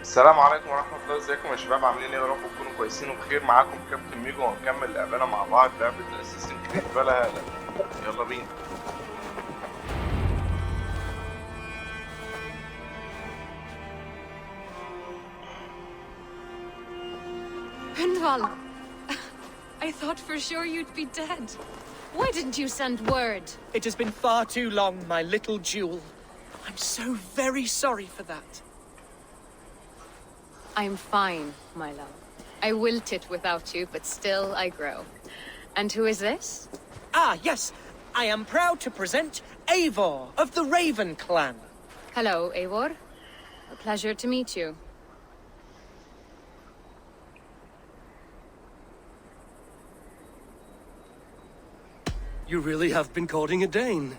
السلام عليكم ورحمة الله، ازيكم يا شباب؟ عاملين ايه؟ يا رب تكونوا كويسين وبخير. معاكم كابتن ميجو، وهنكمل لعبنا مع بعض لعبة اساسن كريد فالهالا. يلا بينا. Gunvald! I thought for sure you'd be dead. Why didn't you send word? It has been far too long, my little jewel. I'm so very sorry for that. I'm fine, my love. I wilted without you, but still I grow. And who is this? Ah, yes. I am proud to present Eivor of the Raven clan. Hello, Eivor. A pleasure to meet you. You really have been courting a Dane.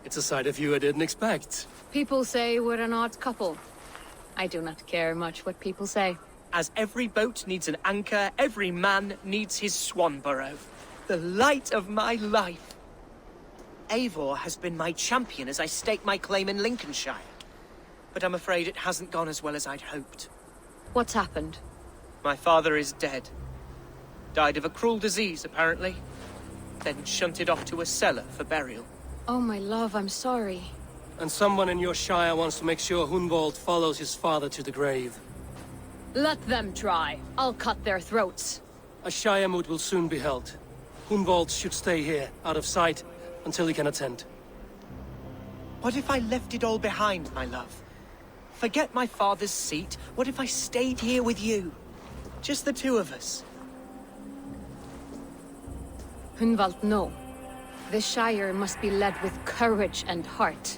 It's a side of you I didn't expect. People say we're an odd couple. I do not care much what people say. As every boat needs an anchor, every man needs his swan burrow. The light of my life. Eivor has been my champion as I stake my claim in Lincolnshire. But I'm afraid it hasn't gone as well as I'd hoped. What's happened? My father is dead. Died of a cruel disease, apparently. Then shunted off to a cellar for burial. Oh, my love, I'm sorry. And someone in your shire wants to make sure Hunwald follows his father to the grave. Let them try. I'll cut their throats. A shire moot will soon be held. Hunwald should stay here, out of sight, until he can attend. What if I left it all behind, my love? Forget my father's seat. What if I stayed here with you? Just the two of us. Hunwald, no. The Shire must be led with courage and heart.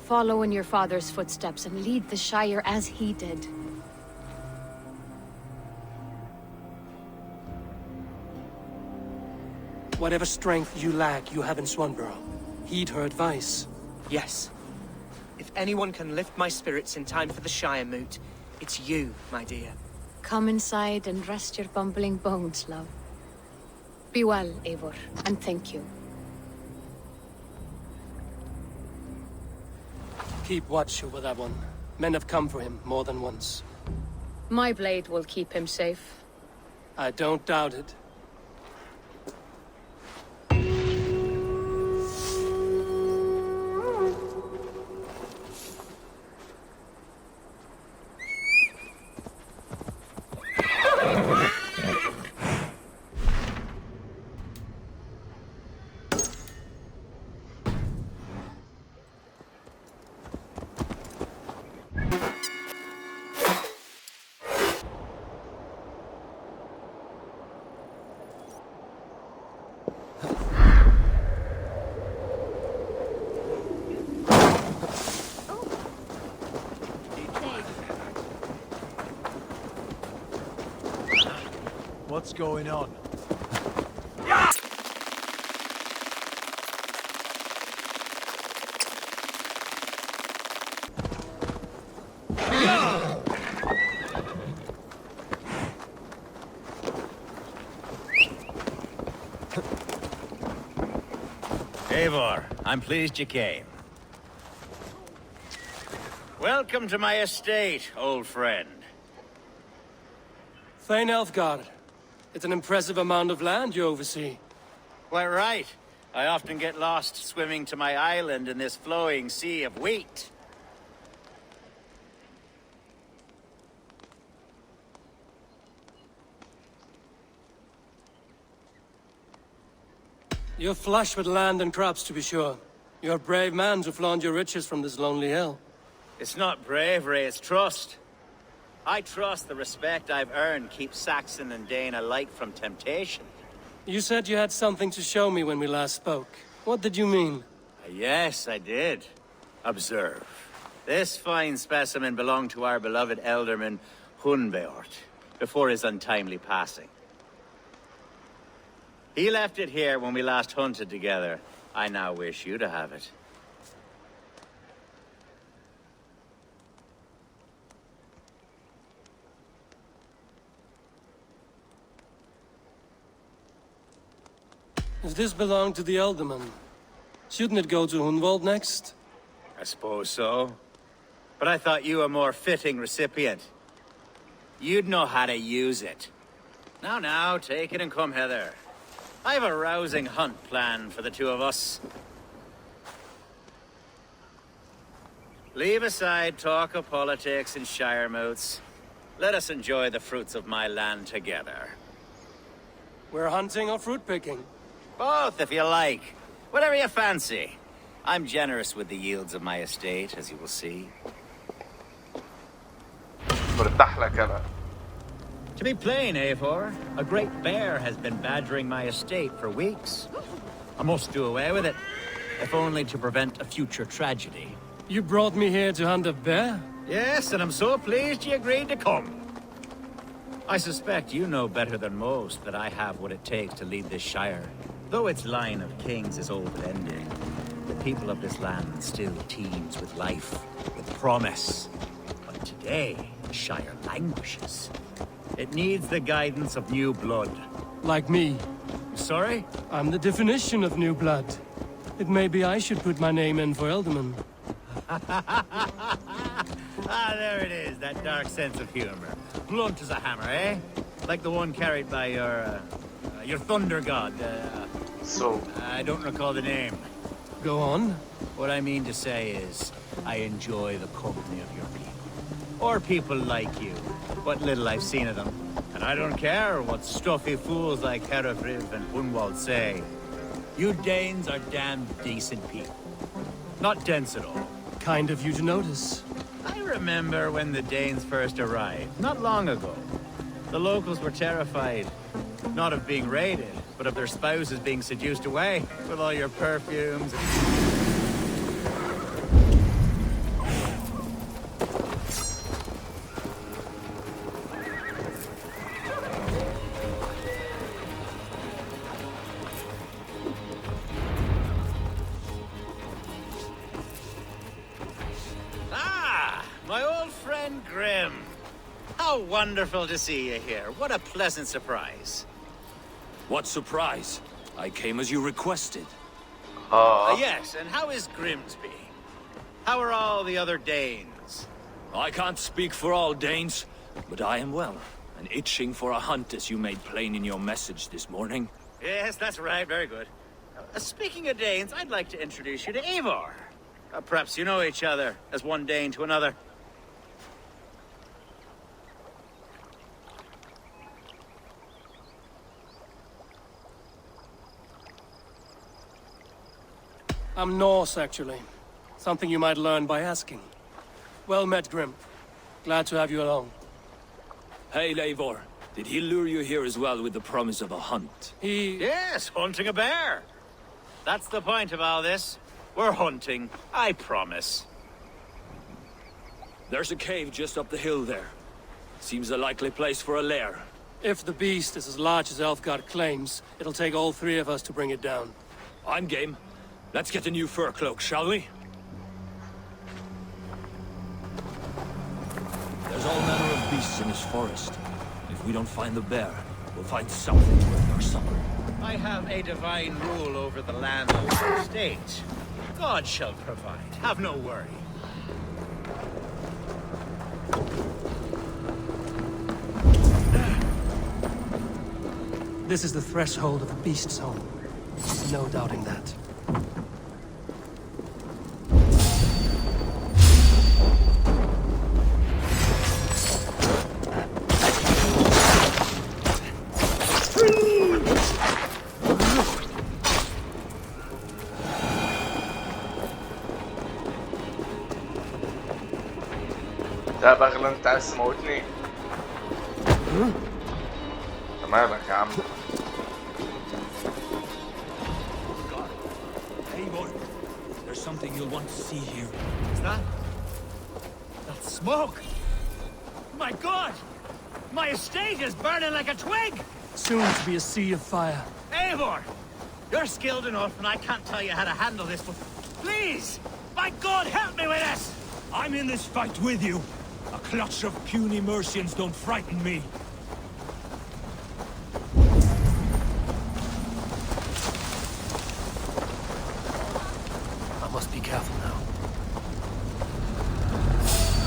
Follow in your father's footsteps and lead the Shire as he did. Whatever strength you lack, you have in Swanborough. Heed her advice. Yes. If anyone can lift my spirits in time for the Shire moot, it's you, my dear. Come inside and rest your bumbling bones, love. Be well, Eivor, and thank you. Keep watch over that one. Men have come for him more than once. My blade will keep him safe. I don't doubt it. What's going on? Eivor, I'm pleased you came. Welcome to my estate, old friend. Thane Elfgard. It's an impressive amount of land you oversee. Quite right. I often get lost swimming to my island in this flowing sea of wheat. You're flush with land and crops, to be sure. You're a brave man to flaunt your riches from this lonely hill. It's not bravery, it's trust. I trust the respect I've earned keeps Saxon and Dane alike from temptation. You said you had something to show me when we last spoke. What did you mean? Yes, I did. Observe. This fine specimen belonged to our beloved elderman, Hunveort, before his untimely passing. He left it here when we last hunted together. I now wish you to have it. If this belonged to the Elderman, shouldn't it go to Hunwald next? I suppose so. But I thought you a more fitting recipient. you'd know how to use it. Now, take it and come hither. I've a rousing hunt planned for the two of us. Leave aside talk of politics and shire moots. Let us enjoy the fruits of my land together. We're hunting or fruit picking? Both, if you like. Whatever you fancy. I'm generous with the yields of my estate, as you will see. مرتاح لك انا. To be plain, Eivor, a great bear has been badgering my estate for weeks. I must do away with it, if only to prevent a future tragedy. You brought me here to hunt a bear? Yes, and I'm so pleased you agreed to come. I suspect you know better than most that I have what it takes to lead this shire. Though its line of kings is old-ended, the people of this land still teems with life, with promise. But today, the shire languishes. It needs the guidance of new blood. Like me. Sorry? I'm the definition of new blood. It may be I should put my name in for Elderman. Ah, there it is, that dark sense of humor. Blunt as a hammer, eh? Like the one carried by your thunder god. So, I don't recall the name. Go on. What I mean to say is, I enjoy the company of your people. Or people like you. What little I've seen of them. And I don't care what stuffy fools like Herefriv and Hunwald say. You Danes are damn decent people. Not dense at all. Kind of you to notice. I remember when the Danes first arrived, not long ago. The locals were terrified, not of being raided, but of their spouses being seduced away with all your perfumes and... My old friend Grim. How wonderful to see you here. What a pleasant surprise. What surprise? I came as you requested. Yes, and how is Grimsby? How are all the other Danes? I can't speak for all Danes, but I am well, and itching for a hunt as you made plain in your message this morning. Yes, that's right. Very good. Speaking of Danes, I'd like to introduce you to Eivor. Perhaps you know each other, as one Dane to another. I'm Norse, actually. Something you might learn by asking. Well met, Grim. Glad to have you along. Hey, Eivor. Did he lure you here as well with the promise of a hunt? Yes, hunting a bear. That's the point of all this. We're hunting, I promise. There's a cave just up the hill there. Seems a likely place for a lair. If the beast is as large as Elfgard claims, it'll take all three of us to bring it down. I'm game. Let's get a new fur cloak, shall we? There's all manner of beasts in this forest. If we don't find the bear, we'll find something worth our supper. I have a divine rule over the land of the state. God shall provide. Have no worry. This is the threshold of the beast's home. No doubting that. ده بغلى انت عايز تموتني؟ مالك يا عم؟ Eivor, there's something you'll want to see here. Is that smoke? My God! My estate is burning like a twig! Soon to be a sea of fire. Eivor! You're skilled enough and I can't tell you how to handle this, but please! My God, help me with this! I'm in this fight with you. A clutch of puny Mercians don't frighten me. I must be careful now.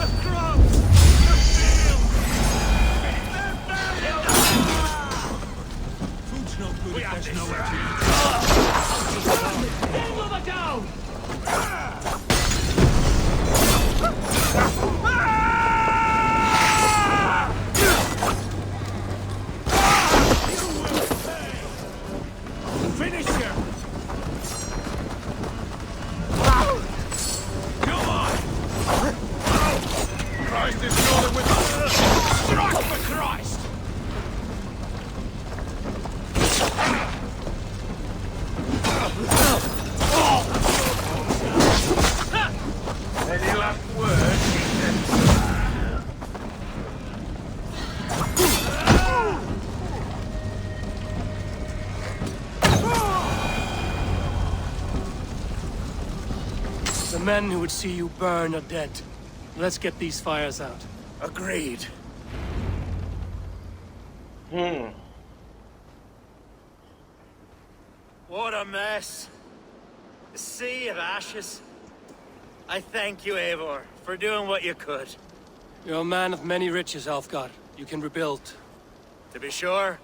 The crops! The fields! The men who would see you burn are dead. Let's get these fires out. Agreed. What a mess. A sea of ashes. I thank you, Eivor, for doing what you could. You're a man of many riches, Alfgar. You can rebuild. To be sure.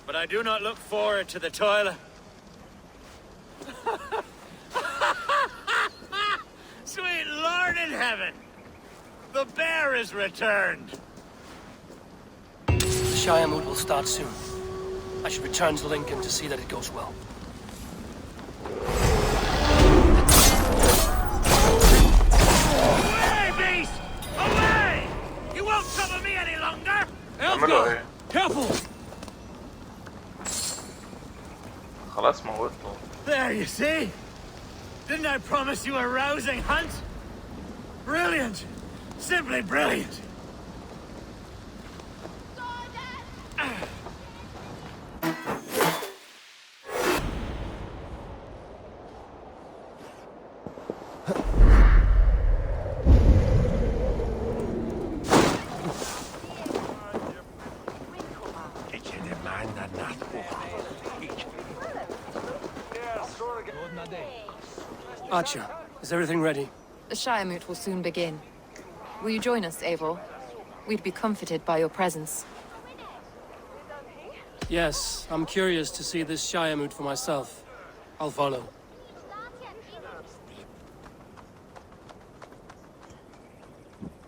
But I do not look forward to the toil. Sweet Lord in heaven! The bear is returned! The Shire mood will start soon. I should return to Lincoln to see that it goes well. Away, beast! Away! You won't trouble me any longer! اعملوا ايه؟ Careful! خلاص موتته. There, you see? Didn't I promise you a rousing hunt? Brilliant! Simply brilliant! Archer, is everything ready? The Shire moot will soon begin. Will you join us, Eivor? We'd be comforted by your presence. Yes, I'm curious to see this Shire moot for myself. I'll follow.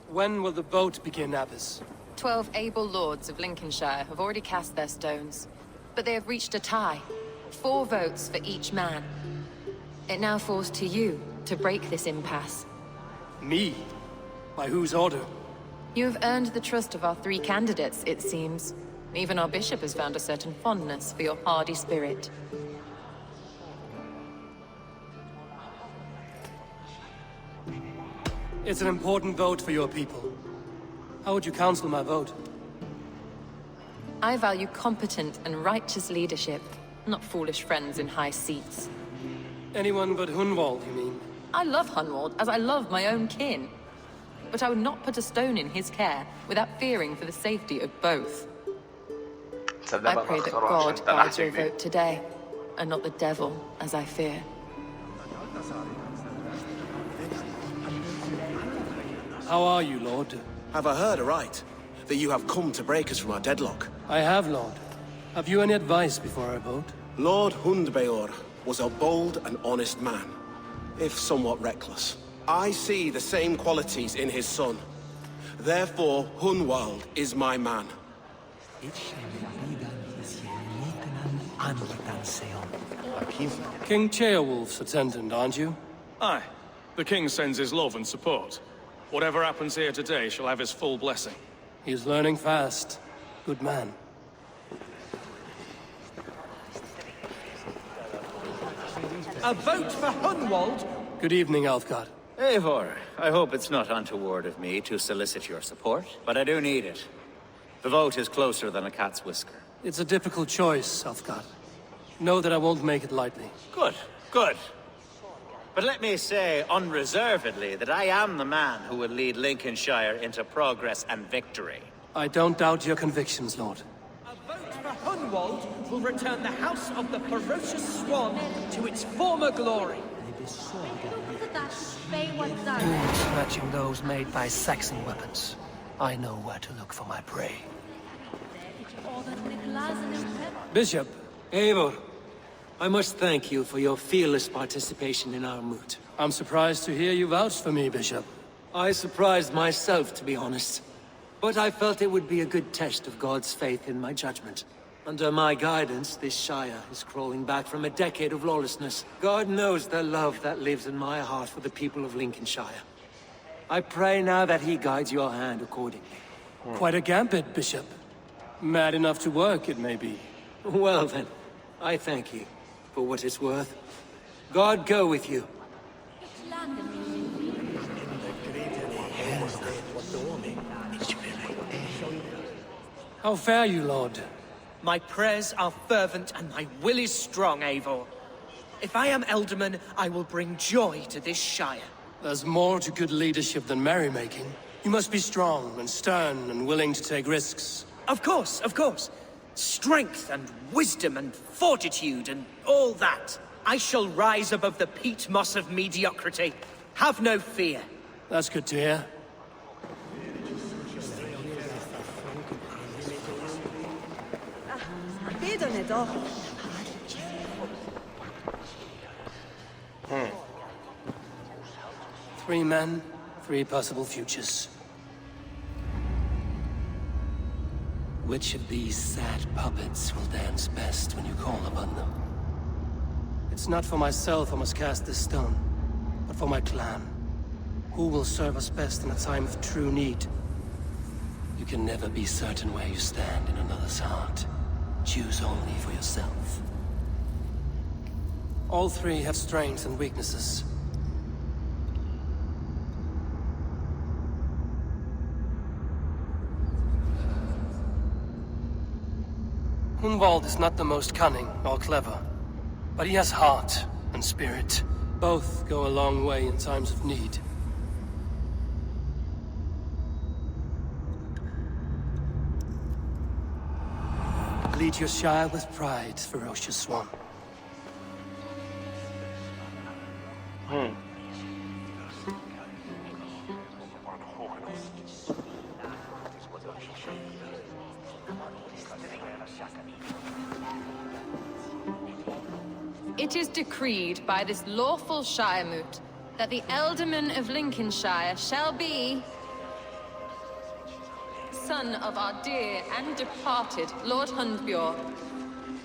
When will the vote begin, Abbess? 12 able lords of Lincolnshire have already cast their stones, but they have reached a tie. 4 votes for each man. It now falls to you to break this impasse. Me? By whose order? You have earned the trust of our 3 candidates, it seems. Even our bishop has found a certain fondness for your hardy spirit. It's an important vote for your people. How would you counsel my vote? I value competent and righteous leadership, not foolish friends in high seats. Anyone but Hunwald, you mean? I love Hunwald as I love my own kin. But I would not put a stone in his care without fearing for the safety of both. I pray that God guides your vote today, and not the devil, as I fear. How are you, Lord? Have I heard aright? That you have come to break us from our deadlock? I have, Lord. Have you any advice before I vote? Lord Hundbeor was a bold and honest man, if somewhat reckless. I see the same qualities in his son. Therefore, Hunwald is my man. King Ceolwulf's attendant, aren't you? Aye. The king sends his love and support. Whatever happens here today shall have his full blessing. He's learning fast. Good man. A vote for Hunwald? Good evening, Alfgar. Eivor, I hope it's not untoward of me to solicit your support, but I do need it. The vote is closer than a cat's whisker. It's a difficult choice, Alfgar. Know that I won't make it lightly. Good, good. But let me say unreservedly that I am the man who will lead Lincolnshire into progress and victory. I don't doubt your convictions, Lord. A vote for Hunwald will return the House of the Ferocious Swan to its former glory. Tools matching those made by Saxon weapons. I know where to look for my prey. Bishop, Eivor, I must thank you for your fearless participation in our moot. I'm surprised to hear you vouch for me, Bishop. I surprised myself, to be honest. But I felt it would be a good test of God's faith in my judgment. Under my guidance, this Shire is crawling back from a decade of lawlessness. God knows the love that lives in my heart for the people of Lincolnshire. I pray now that he guides your hand accordingly. Quite a gambit, Bishop. Mad enough to work, it may be. Well then, I thank you for what it's worth. God go with you. How fare you, Lord? My prayers are fervent and my will is strong, Eivor. If I am Elderman, I will bring joy to this Shire. There's more to good leadership than merrymaking. You must be strong and stern and willing to take risks. Of course, of course. Strength and wisdom and fortitude and all that. I shall rise above the peat moss of mediocrity. Have no fear. That's good to hear. Three men, three possible futures. Which of these sad puppets will dance best when you call upon them? It's not for myself I must cast this stone, but for my clan. Who will serve us best in a time of true need? You can never be certain where you stand in another's heart. Choose only for yourself. All three have strengths and weaknesses. Hunwald is not the most cunning or clever, but he has heart and spirit. Both go a long way in times of need. Lead your Shire with pride, ferocious one. It is decreed by this lawful Shiremoot that the Ealdorman of Lincolnshire shall be son of our dear and departed Lord Hundbjorn,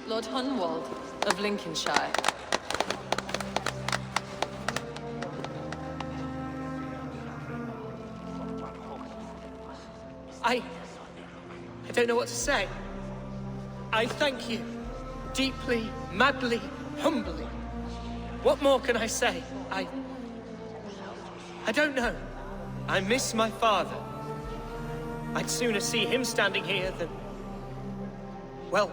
Lord Hunwald of Lincolnshire. I don't know what to say. I thank you. Deeply, madly, humbly. What more can I say? I don't know. I miss my father. I'd sooner see him standing here than... Well,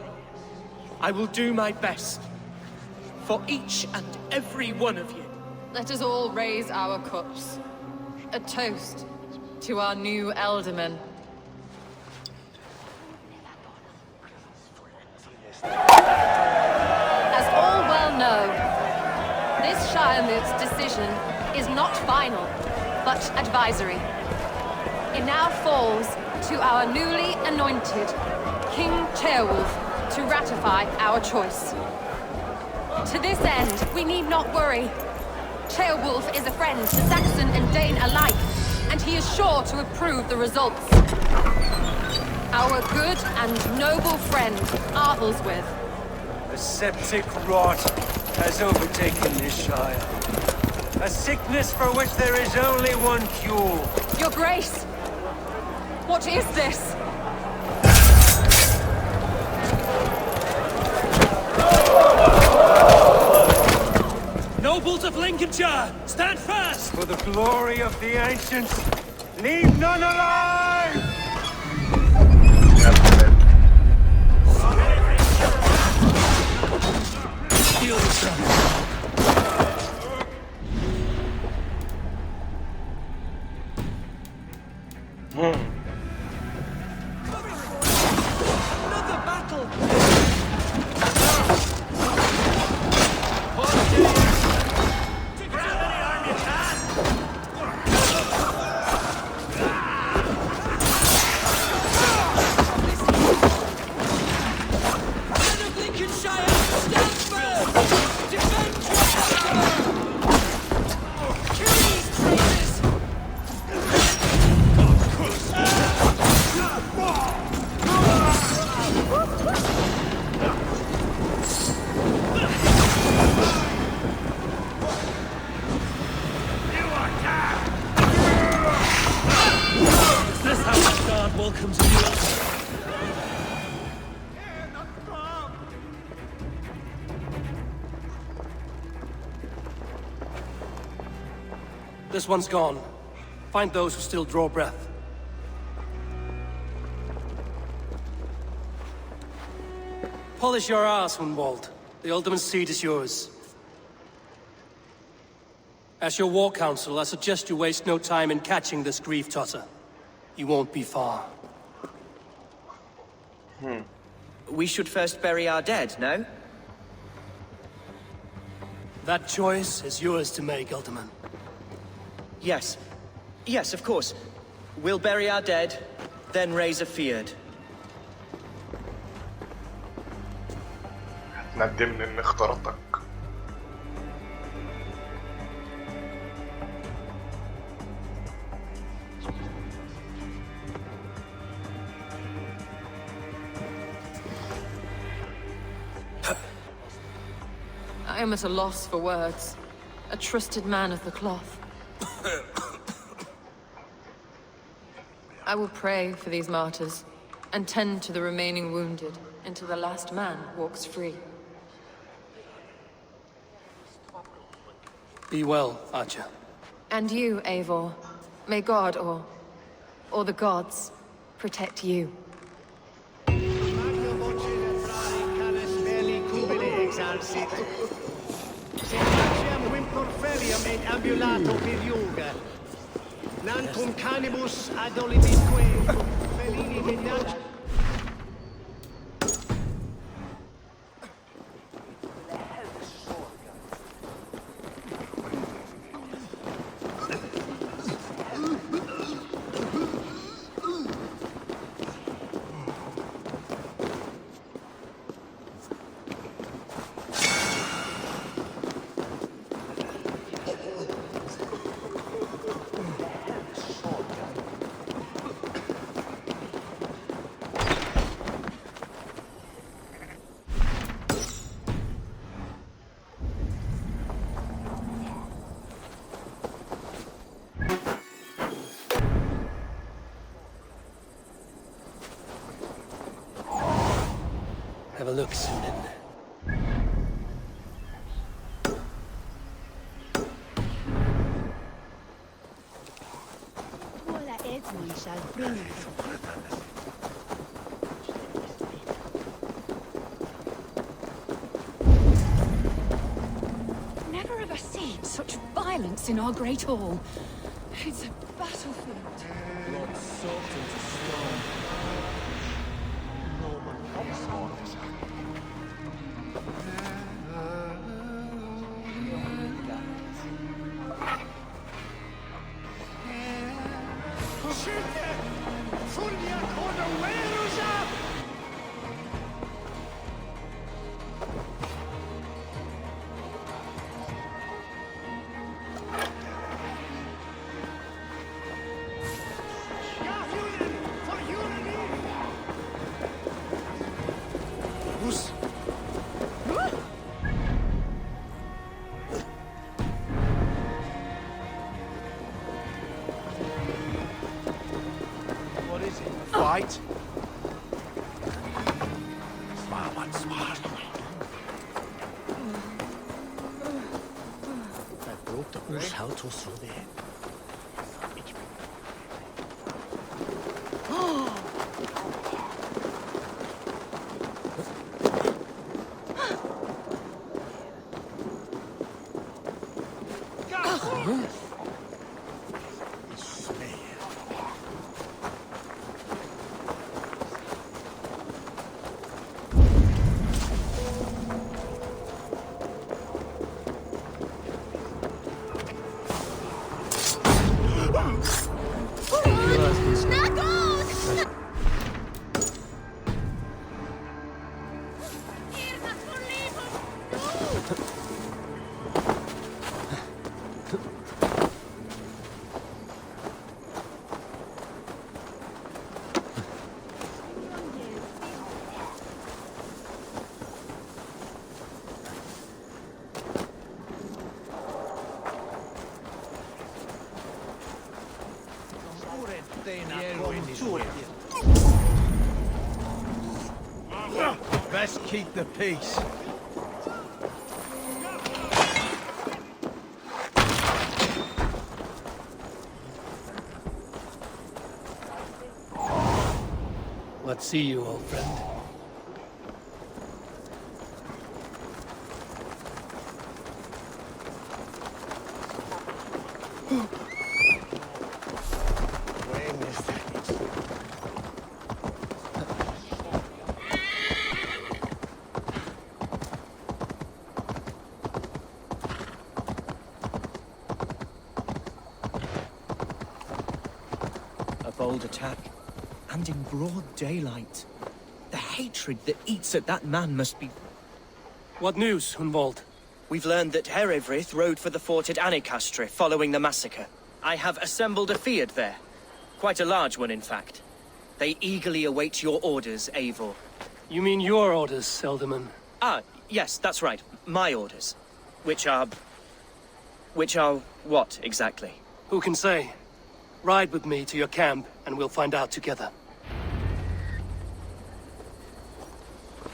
I will do my best. For each and every one of you. Let us all raise our cups. A toast to our new Ealdorman. As all well know, this Shiremoot's decision is not final, but advisory. It now falls to our newly anointed King Ceolwulf to ratify our choice. To this end, we need not worry. Ceolwulf is a friend to Saxon and Dane alike, and he is sure to approve the results. Our good and noble friend, Arthelswith. A septic rot has overtaken this Shire. A sickness for which there is only one cure. Your Grace! What is this? Nobles of Lincolnshire, stand fast! For the glory of the ancients, leave none alive! Heal yourself. Another battle! Welcome to you. This one's gone. Find those who still draw breath. Polish your ass, Hunwald. The Alderman's seat is yours. As your war council, I suggest you waste no time in catching this grief tosser. He won't be far. We should first bury our dead, no? That choice is yours to make, Alderman. Yes. Yes, of course. We'll bury our dead, then raise a feared. ندمني اني اخترتك. I am at a loss for words. A trusted man of the cloth. I will pray for these martyrs, and tend to the remaining wounded, until the last man walks free. Be well, Archer. And you, Eivor. May God, or the gods, protect you. Nantum canibus adolibitque felini vidat. Have a look, Sunan. shall bring it. Never have I seen such violence in our great hall. It's a battlefield. Blood soaked into stone. Roman households. Fight? I broke the bush how to through there. Best keep the peace. Let's see you, old friend. A bold attack, and in broad daylight. The hatred that eats at that man must be... What news, Hunwald? We've learned that Eivor rode for the fort at Annikastre following the massacre. I have assembled a field there. Quite a large one, in fact. They eagerly await your orders, Eivor. You mean your orders, Elderman? Ah, yes, that's right. My orders. Which are what, exactly? Who can say? Ride with me to your camp, and we'll find out together.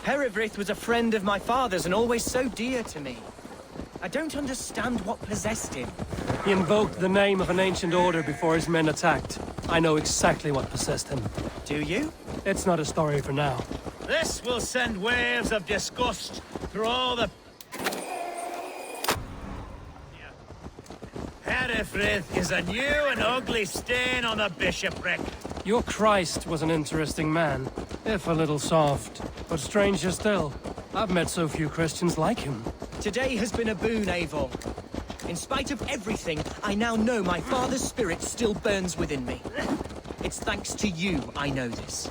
Eivor was a friend of my father's and always so dear to me. I don't understand what possessed him. He invoked the name of an ancient order before his men attacked. I know exactly what possessed him. Do you? It's not a story for now. This will send waves of disgust through all the... Herefrith is a new and ugly stain on the bishopric. Your Christ was an interesting man, if a little soft. But stranger still, I've met so few Christians like him. Today has been a boon, Eivor. In spite of everything, I now know my father's spirit still burns within me. It's thanks to you I know this.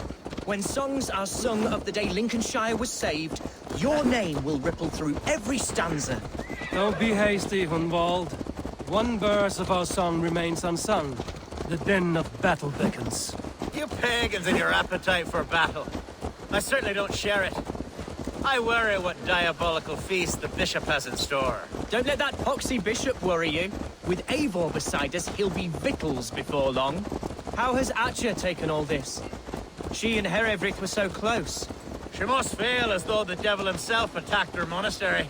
When songs are sung of the day Lincolnshire was saved, your name will ripple through every stanza. Don't be hasty, Hunwald. One verse of our song remains unsung. The din of battle beckons. You pagans and your appetite for battle. I certainly don't share it. I worry what diabolical feast the bishop has in store. Don't let that poxy bishop worry you. With Eivor beside us, he'll be victuals before long. How has Atcha taken all this? She and Eivor were so close. She must feel as though the devil himself attacked her monastery.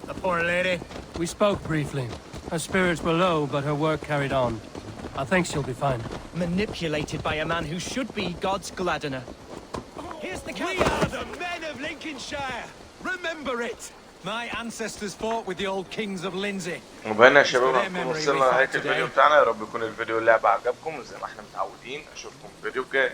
The poor lady. We spoke briefly. Her spirits were low, but her work carried on. I think she'll be fine. Manipulated by a man who should be God's gladdener. Here's the We are the men of Lincolnshire! Remember it! My ancestors fought with the old kings of Lindsey. وبهنا يا شباب هنكون وصلنا لنهاية الفيديو بتاعنا. يا رب يكون الفيديو اللعبة عجبكم. زي ما احنا متعودين اشوفكم في الفيديو الجاي.